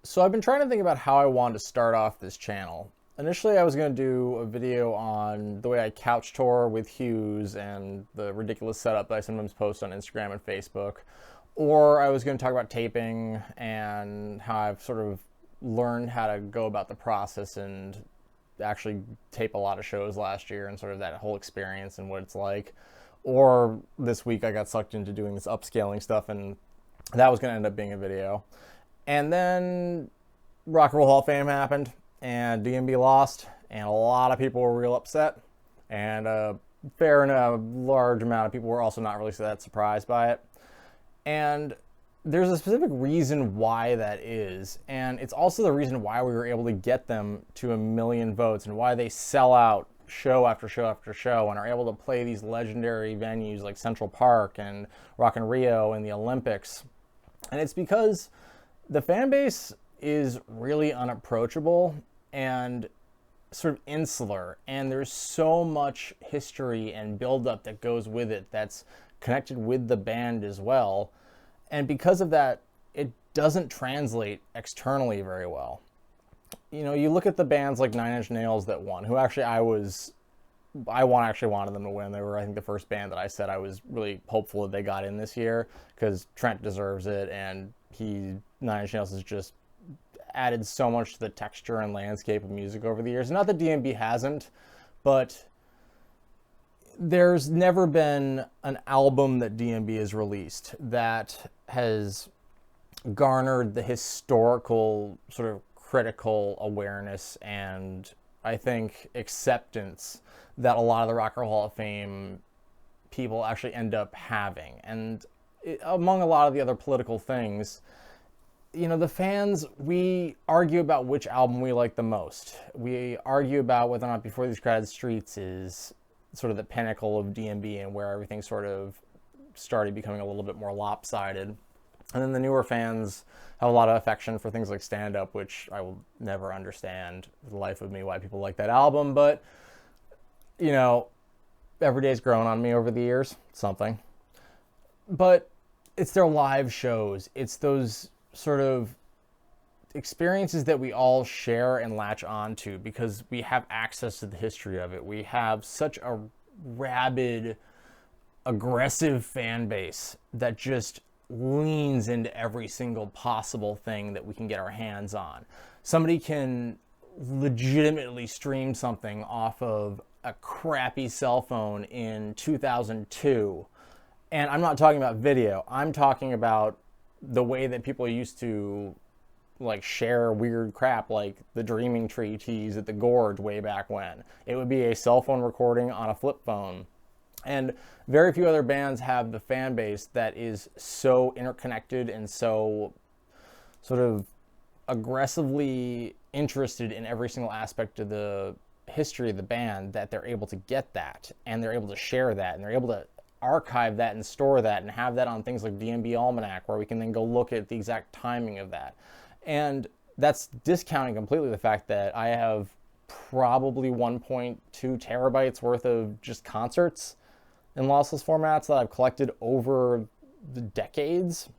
So I've been trying to think about how I wanted to start off this channel. Initially, I was going to do a video on the way I couch tour with Hughes and the ridiculous setup that I sometimes post on Instagram and Facebook. Or I was going to talk about taping and how I've sort of learned how to go about the process and actually tape a lot of shows last year and sort of that whole experience and what it's like. Or this week I got sucked into doing this upscaling stuff, and that was going to end up being a video. And then Rock and Roll Hall of Fame happened, and DMB lost, and a lot of people were real upset. And a large amount of people were also not really that surprised by it. And there's a specific reason why that is, and it's also the reason why we were able to get them to 1 million votes and why they sell out show after show after show and are able to play these legendary venues like Central Park and Rock in Rio and the Olympics. And it's because the fan base is really unapproachable and sort of insular, and there's so much history and buildup that goes with it that's connected with the band as well. And because of that, it doesn't translate externally very well. You know, you look at the bands like Nine Inch Nails that won, who actually I actually wanted them to win. They were, I think, the first band that I said I was really hopeful that they got in this year, because Trent deserves it, and Nine Inch Nails has just added so much to the texture and landscape of music over the years. Not that DMB hasn't, but there's never been an album that DMB has released that has garnered the historical sort of critical awareness and, I think, acceptance that a lot of the Rock and Roll Hall of Fame people actually end up having. And among a lot of the other political things, you know, the fans, we argue about which album we like the most. We argue about whether or not Before These Crowded Streets is sort of the pinnacle of DMB and where everything sort of started becoming a little bit more lopsided. And then the newer fans have a lot of affection for things like Stand Up, which I will never understand for the life of me why people like that album. But, you know, every day's grown on me over the years, something. But it's their live shows. It's those sort of experiences that we all share and latch on to because we have access to the history of it. We have such a rabid, aggressive fan base that just leans into every single possible thing that we can get our hands on. Somebody can legitimately stream something off of a crappy cell phone in 2002. And I'm not talking about video. I'm talking about the way that people used to like share weird crap like the Dreaming Tree tease at the Gorge way back when. It would be a cell phone recording on a flip phone. And very few other bands have the fan base that is so interconnected and so sort of aggressively interested in every single aspect of the history of the band that they're able to get that, and they're able to share that, and they're able to archive that and store that and have that on things like DMB Almanac, where we can then go look at the exact timing of that. And that's discounting completely the fact that I have probably 1.2 terabytes worth of just concerts in lossless formats that I've collected over the decades.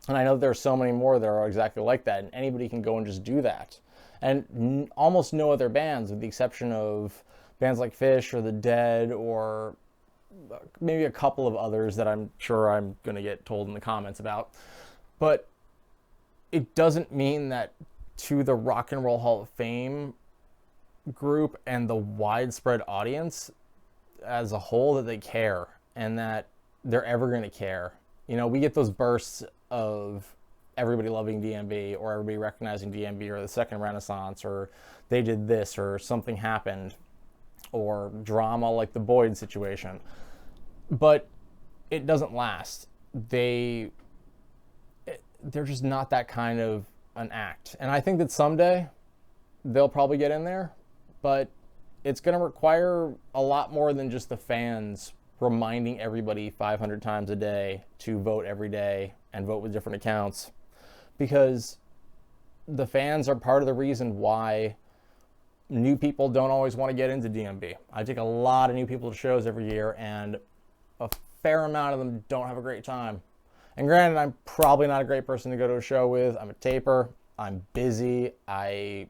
And I know there are so many more that are exactly like that, and anybody can go and just do that. And almost no other bands, with the exception of bands like Fish or The Dead or maybe a couple of others that I'm sure I'm going to get told in the comments about. But it doesn't mean that to the Rock and Roll Hall of Fame group and the widespread audience as a whole that they care and that they're ever going to care. You know, we get those bursts of everybody loving DMB or everybody recognizing DMB or the second Renaissance or they did this or something happened or drama like the Boyd situation. But it doesn't last. They're just not that kind of an act. And I think that someday they'll probably get in there, but it's going to require a lot more than just the fans reminding everybody 500 times a day to vote every day and vote with different accounts, because the fans are part of the reason why new people don't always want to get into DMB. I take a lot of new people to shows every year, and a fair amount of them don't have a great time. And granted, I'm probably not a great person to go to a show with. I'm a taper. I'm busy. I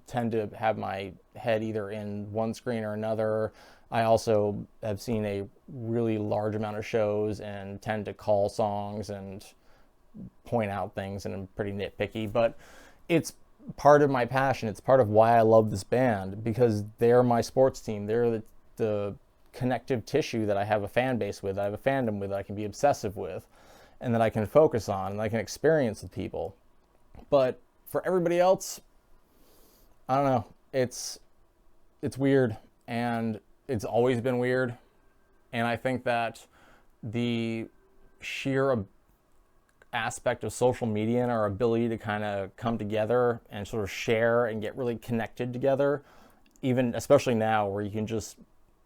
tend to have my head either in one screen or another. I also have seen a really large amount of shows and tend to call songs and point out things, and I'm pretty nitpicky, but it's part of my passion. It's part of why I love this band, because they're my sports team. They're the connective tissue that I have a fan base with, I have a fandom with, that I can be obsessive with, and that I can focus on and I can experience with people. But for everybody else, I don't know. It's weird, and it's always been weird. And I think that the sheer aspect of social media and our ability to kind of come together and sort of share and get really connected together, even especially now where you can just,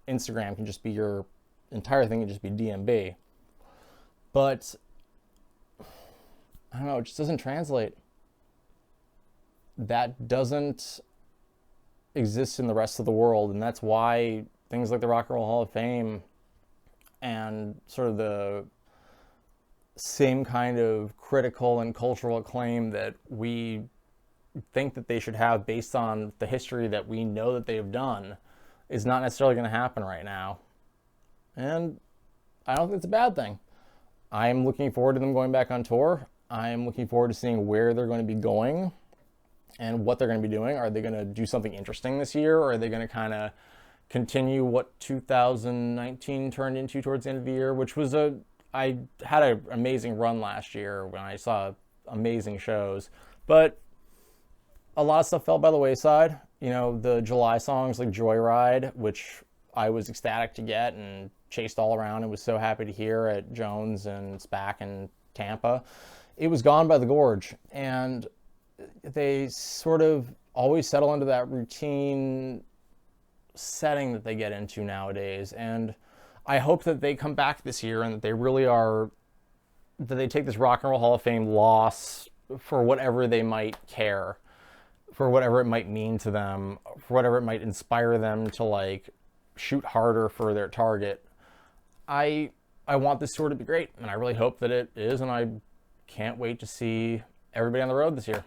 Instagram can just be your entire thing, can just be DMB. But I don't know, it just doesn't translate. That doesn't exist in the rest of the world, and that's why things like the Rock and Roll Hall of Fame and sort of the same kind of critical and cultural acclaim that we think that they should have based on the history that we know that they've done is not necessarily going to happen right now. And I don't think it's a bad thing. I'm looking forward to them going back on tour. I'm looking forward to seeing where they're going to be going and what they're going to be doing. Are they going to do something interesting this year, or are they going to kind of continue what 2019 turned into towards the end of the year, which was I had an amazing run last year when I saw amazing shows, but a lot of stuff fell by the wayside. You know, the July songs like Joyride, which I was ecstatic to get and chased all around and was so happy to hear at Jones and SPAC and Tampa, it was gone by the gorge. And they sort of always settle into that routine setting that they get into nowadays. And I hope that they come back this year and that they really are, that they take this Rock and Roll Hall of Fame loss for whatever they might care, for whatever it might mean to them, for whatever it might inspire them to like shoot harder for their target. I want this tour to be great, and I really hope that it is, and I can't wait to see everybody on the road this year.